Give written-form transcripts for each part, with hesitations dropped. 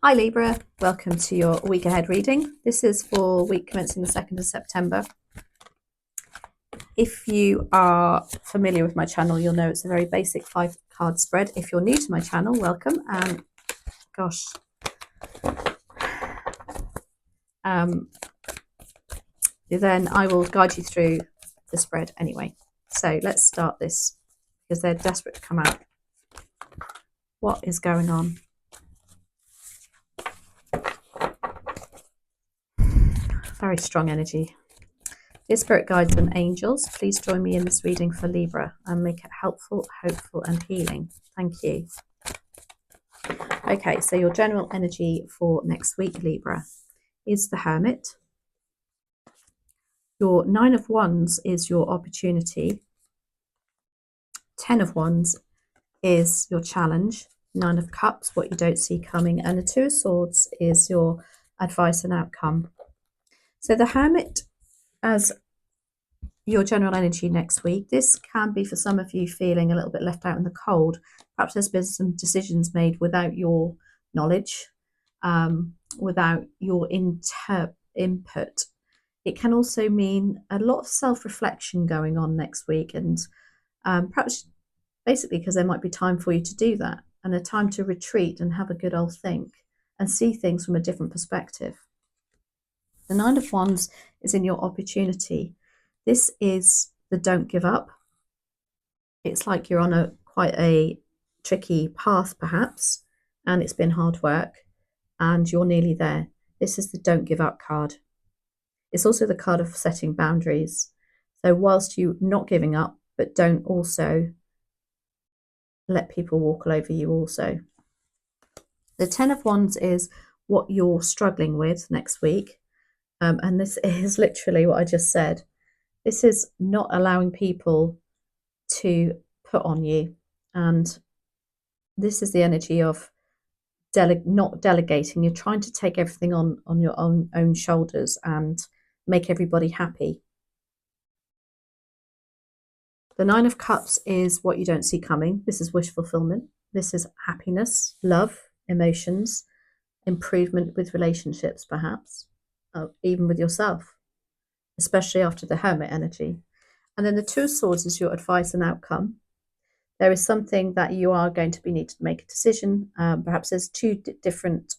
Hi Libra, welcome to your week ahead reading. This is for week commencing the 2nd of September. If you are familiar with my channel, you'll know it's a very basic 5-card spread. If you're new to my channel, welcome. Then I will guide you through the spread anyway. So let's start this because they're desperate to come out. What is going on? Very strong energy. Dear spirit guides and angels, please join me in this reading for Libra and make it helpful, hopeful and healing. Thank you. Okay, so your general energy for next week, Libra, is the Hermit. Your 9 of Wands is your opportunity. 10 of Wands is your challenge. 9 of Cups, what you don't see coming. And the 2 of Swords is your advice and outcome. So the Hermit as your general energy next week. This can be for some of you feeling a little bit left out in the cold. Perhaps there's been some decisions made without your knowledge, without your input. It can also mean a lot of self-reflection going on next week, and perhaps basically because there might be time for you to do that and a time to retreat and have a good old think and see things from a different perspective. The 9 of Wands is in your opportunity. This is the don't give up. It's like you're on quite a tricky path perhaps, and it's been hard work and you're nearly there. This is the don't give up card. It's also the card of setting boundaries. So whilst you're not giving up, but don't also let people walk all over you also. The 10 of Wands is what you're struggling with next week. And this is literally what I just said. This is not allowing people to put on you. And this is the energy of not delegating. You're trying to take everything on your own shoulders and make everybody happy. The 9 of Cups is what you don't see coming. This is wish fulfillment. This is happiness, love, emotions, improvement with relationships, perhaps, even with yourself, especially after the Hermit energy. And then the 2 of Swords is your advice and outcome. There is something that you are going to be needed to make a decision. Perhaps there's 2 different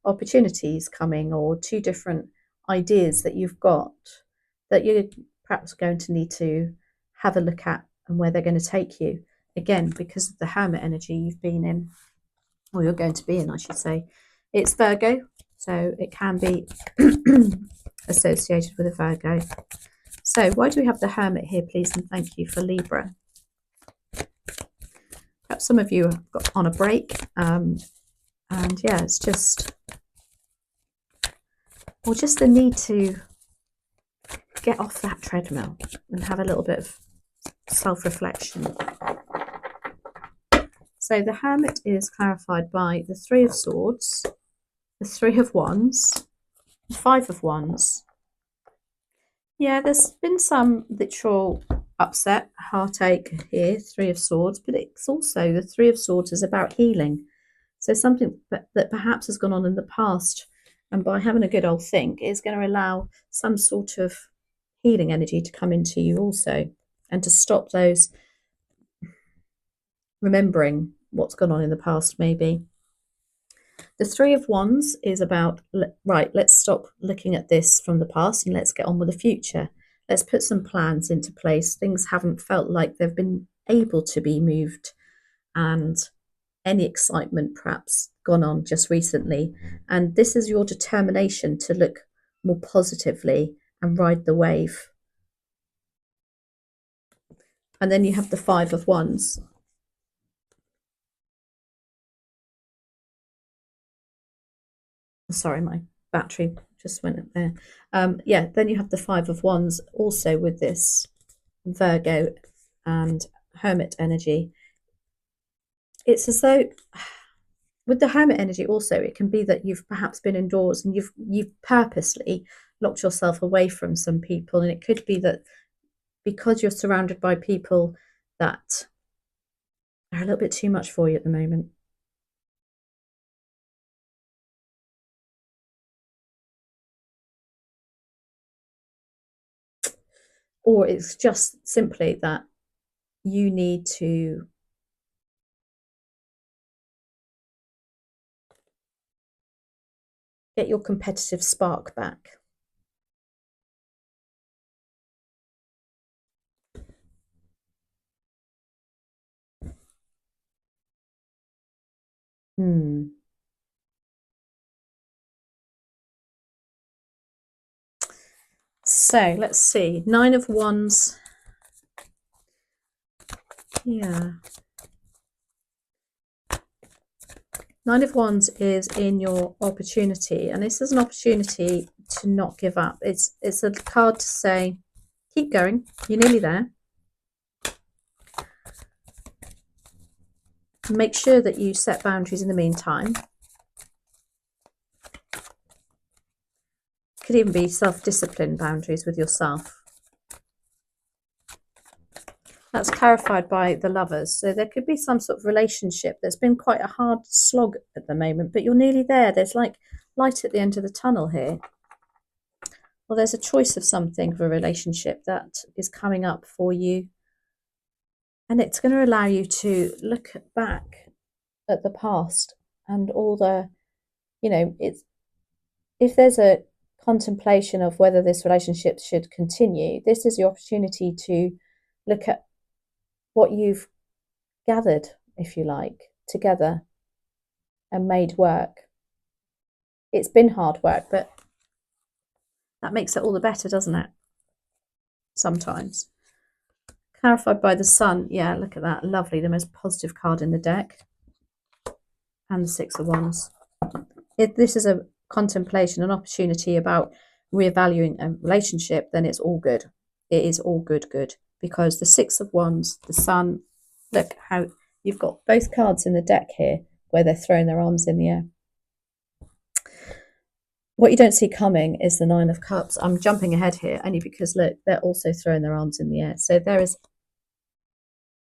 opportunities coming, or 2 different ideas that you've got that you're perhaps going to need to have a look at and where they're going to take you. Again, because of the Hermit energy you've been in, or you're going to be in, I should say. It's Virgo, so it can be associated with a Virgo. So why do we have the Hermit here, please, and thank you for Libra? Perhaps some of you have got on a break, and yeah, it's just, or just the need to get off that treadmill and have a little bit of self-reflection. So the Hermit is clarified by the 3 of Swords, the 3 of Wands, the 5 of Wands. Yeah, there's been some literal upset, heartache here, 3 of Swords, but it's also the 3 of Swords is about healing. So something that perhaps has gone on in the past, and by having a good old think, is going to allow some sort of healing energy to come into you also, and to stop those remembering what's gone on in the past maybe. The 3 of Wands is about, right, let's stop looking at this from the past and let's get on with the future. Let's put some plans into place. Things haven't felt like they've been able to be moved, and any excitement perhaps gone on just recently. And this is your determination to look more positively and ride the wave. And then you have the 5 of Wands. Sorry, my battery just went up there. Yeah, then you have the 5 of Wands also with this Virgo and Hermit energy. It's as though with the Hermit energy also, it can be that you've perhaps been indoors and you've purposely locked yourself away from some people, and it could be that because you're surrounded by people that are a little bit too much for you at the moment. or it's just simply that you need to get your competitive spark back. So let's see. 9 of Wands. Yeah. 9 of Wands is in your opportunity, and this is an opportunity to not give up. It's a card to say, keep going. You're nearly there. Make sure that you set boundaries in the meantime. Could even be self-discipline boundaries with yourself. That's clarified by the Lovers. So there could be some sort of relationship that's been quite a hard slog at the moment, but you're nearly there. There's like light at the end of the tunnel here. Well, there's a choice of something for a relationship that is coming up for you. And it's going to allow you to look back at the past and all the, it's, if there's a contemplation of whether this relationship should continue, this is the opportunity to look at what you've gathered, if you like, together and made work. It's been hard work, but that makes it all the better, doesn't it? Sometimes. Clarified by the Sun. Yeah, look at that. Lovely. The most positive card in the deck. And the Six of Wands. If this is a contemplation, an opportunity about reevaluating a relationship, then it's all good. It is all good, because the Six of Wands, the Sun, look how you've got both cards in the deck here where they're throwing their arms in the air. What you don't see coming is the Nine of Cups. I'm jumping ahead here only because, look, they're also throwing their arms in the air. So there is,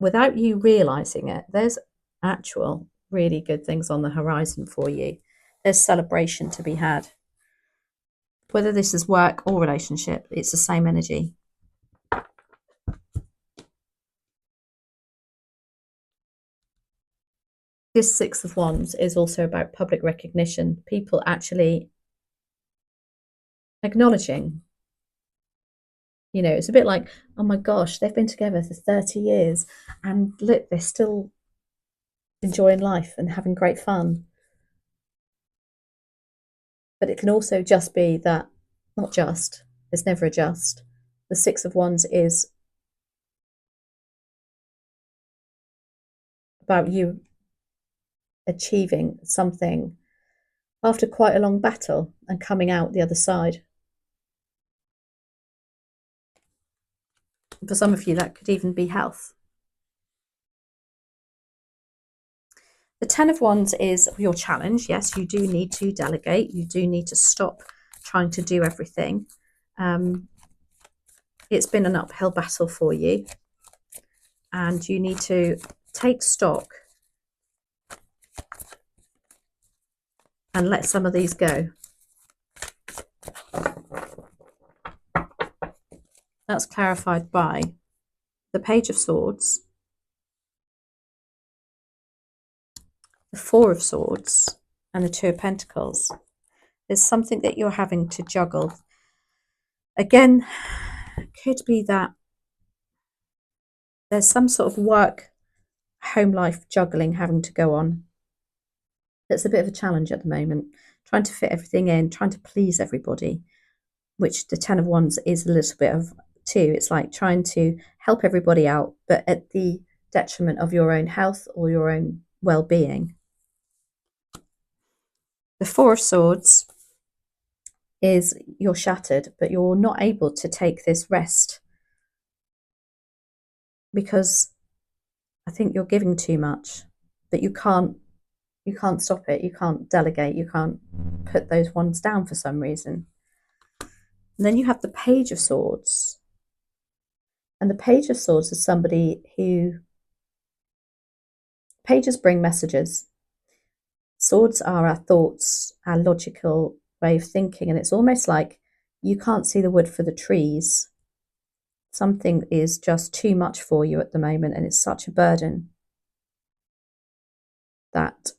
without you realizing it, there's actual really good things on the horizon for you. There's celebration to be had. Whether this is work or relationship, it's the same energy. This Six of Wands is also about public recognition. People actually acknowledging. It's a bit like, oh my gosh, they've been together for 30 years and look, they're still enjoying life and having great fun. But it can also just be that, not just, there's never a just. The Six of Wands is about you achieving something after quite a long battle and coming out the other side. For some of you, that could even be health. The Ten of Wands is your challenge. Yes, you do need to delegate. You do need to stop trying to do everything. It's been an uphill battle for you. And you need to take stock and let some of these go. That's clarified by the Page of Swords, the Four of Swords, and the Two of Pentacles. There's something that you're having to juggle. Again, it could be that there's some sort of work, home life juggling having to go on. That's a bit of a challenge at the moment. Trying to fit everything in, trying to please everybody, which the Ten of Wands is a little bit of too. It's like trying to help everybody out, but at the detriment of your own health or your own well-being. The Four of Swords is you're shattered, but you're not able to take this rest because I think you're giving too much, but you can't stop it. You can't delegate. You can't put those ones down for some reason. And then you have the Page of Swords. And the Page of Swords is somebody who, pages bring messages. Swords are our thoughts, our logical way of thinking. And it's almost like you can't see the wood for the trees. Something is just too much for you at the moment, and it's such a burden that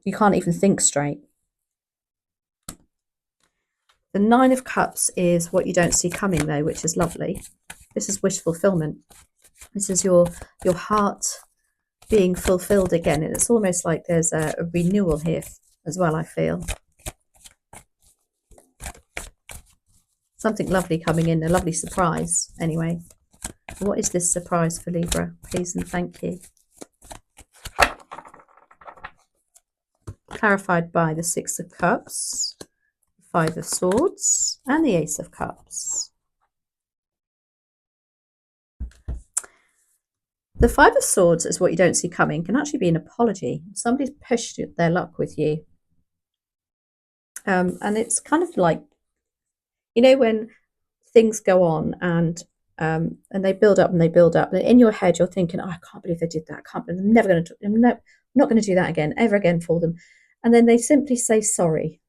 you can't even think straight. The Nine of Cups is what you don't see coming, though, which is lovely. This is wish fulfillment. This is your heart being fulfilled again. And it's almost like there's a renewal here as well, I feel. Something lovely coming in, a lovely surprise. Anyway, what is this surprise for Libra? Please and thank you. Clarified by the Six of Cups, Five of Swords, and the Ace of Cups. The Five of Swords is what you don't see coming. Can actually be an apology. Somebody's pushed their luck with you. And it's kind of like, you know, when things go on and they build up and they build up, and in your head you're thinking, oh, I can't believe they did that. I can't believe I'm never going to, I'm not going to do that again, ever again for them. And then they simply say sorry.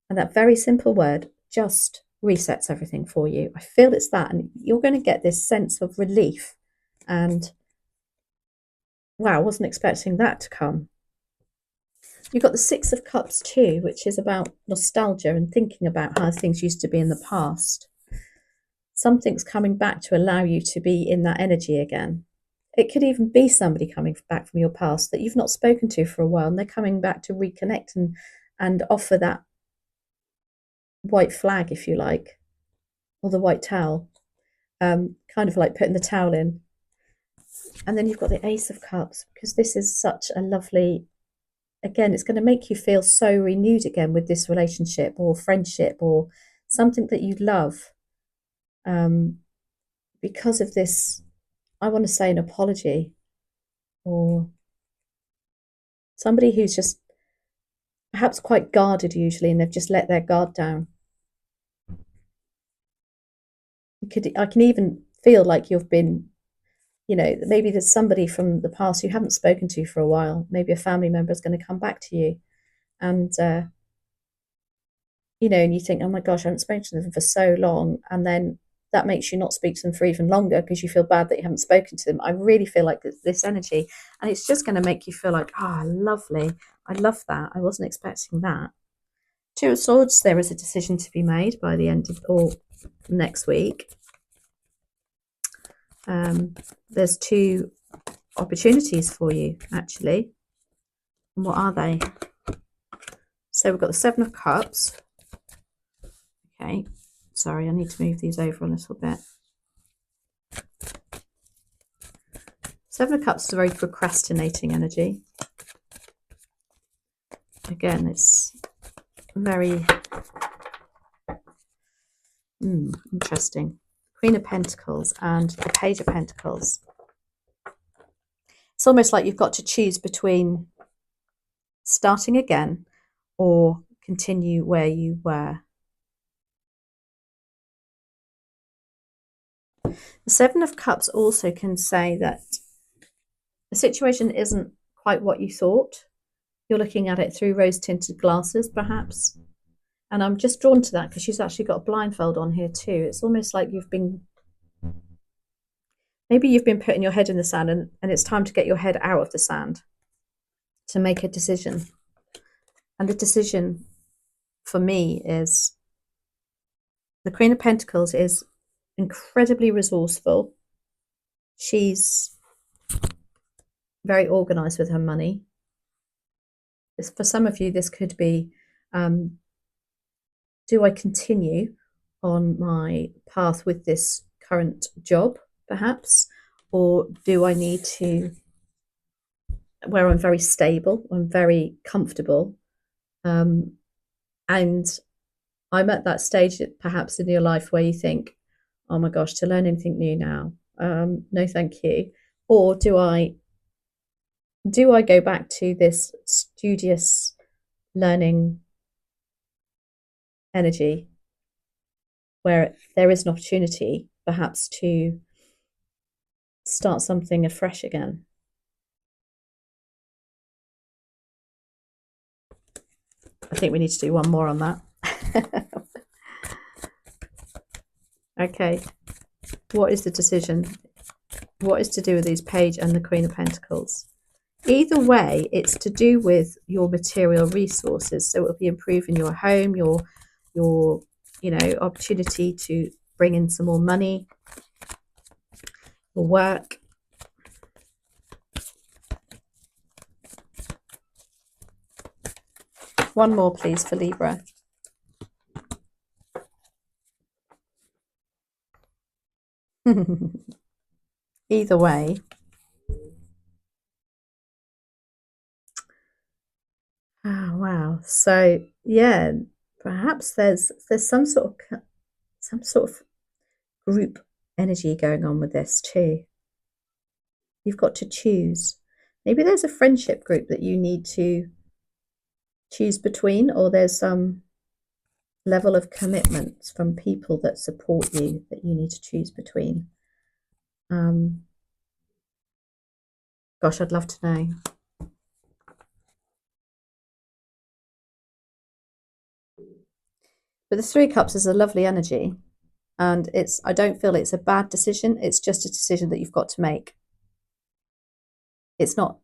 And that very simple word just resets everything for you. I feel it's that. And you're going to get this sense of relief. And wow, I wasn't expecting that to come. You've got the Six of Cups too, which is about nostalgia and thinking about how things used to be in the past. Something's coming back to allow you to be in that energy again. It could even be somebody coming back from your past that you've not spoken to for a while, and they're coming back to reconnect and offer that white flag, if you like, or the white towel, kind of like putting the towel in. And then you've got the Ace of Cups, because this is such a lovely, again, it's going to make you feel so renewed again with this relationship or friendship or something that you love, because of this, I want to say an apology, or somebody who's just perhaps quite guarded usually, and they've just let their guard down. I can even feel like you've been, you know, maybe there's somebody from the past you haven't spoken to for a while. Maybe a family member is going to come back to you, and you know, and you think, oh my gosh, I haven't spoken to them for so long, and then that makes you not speak to them for even longer because you feel bad that you haven't spoken to them. I really feel like this energy, and it's just going to make you feel like, ah, lovely. I love that. I wasn't expecting that. Two of Swords, there is a decision to be made by the end of, or next week. There's two opportunities for you, actually. And what are they? So we've got the Seven of Cups. Okay, sorry, I need to move these over a little bit. Seven of Cups is a very procrastinating energy. Again, it's very interesting. Queen of Pentacles and the Page of Pentacles. It's almost like you've got to choose between starting again or continue where you were. The Seven of Cups also can say that the situation isn't quite what you thought. You're looking at it through rose-tinted glasses, perhaps. And I'm just drawn to that because she's actually got a blindfold on here too. It's almost like maybe you've been putting your head in the sand, and it's time to get your head out of the sand to make a decision. And the decision for me is the Queen of Pentacles is incredibly resourceful. She's very organized with her money. For some of you, this could be, do I continue on my path with this current job, perhaps, or do I need to, where I'm very stable, I'm very comfortable, and I'm at that stage perhaps in your life where you think, oh my gosh, to learn anything new now, no thank you. Or do I go back to this studious learning energy where there is an opportunity perhaps to start something afresh again? I think we need to do one more on that. Okay, what is the decision? What is to do with these Page and the Queen of Pentacles? Either way, it's to do with your material resources. So it'll be improving your home, your opportunity to bring in some more money, your work. One more, please, for Libra. Either way. Oh, wow. So yeah, perhaps there's some sort of group energy going on with this too. You've got to choose. Maybe there's a friendship group that you need to choose between, or there's some level of commitment from people that support you that you need to choose between. Gosh, I'd love to know. But the Three of Cups is a lovely energy, and I don't feel it's a bad decision. It's just a decision that you've got to make. It's not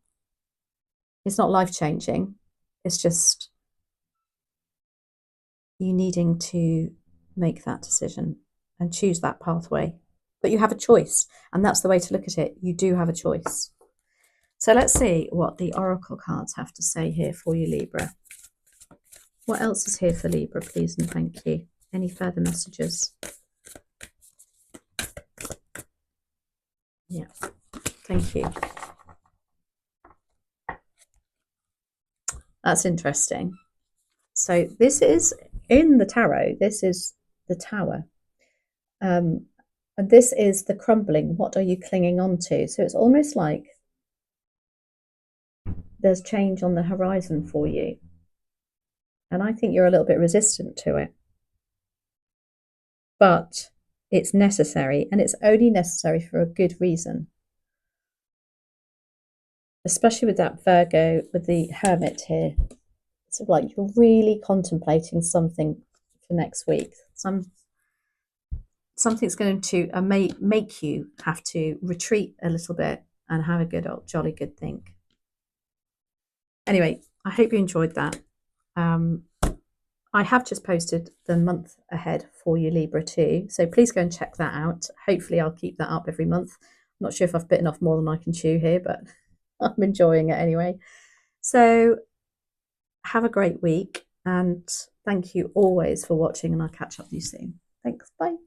life-changing. It's just you needing to make that decision and choose that pathway. But you have a choice, and that's the way to look at it. You do have a choice. So let's see what the Oracle cards have to say here for you, Libra. What else is here for Libra, please and thank you? Any further messages? Yeah, thank you. That's interesting. So this is, in the tarot, this is the Tower. And this is the crumbling. What are you clinging on to? So it's almost like there's change on the horizon for you. And I think you're a little bit resistant to it. But it's necessary, and it's only necessary for a good reason. Especially with that Virgo, with the Hermit here. It's sort of like you're really contemplating something for next week. Something's going to make you have to retreat a little bit and have a good old jolly good think. Anyway, I hope you enjoyed that. I have just posted the month ahead for you, Libra, too. So please go and check that out. Hopefully I'll keep that up every month. I'm not sure if I've bitten off more than I can chew here, but I'm enjoying it anyway. So have a great week, and thank you always for watching, and I'll catch up with you soon. Thanks. Bye.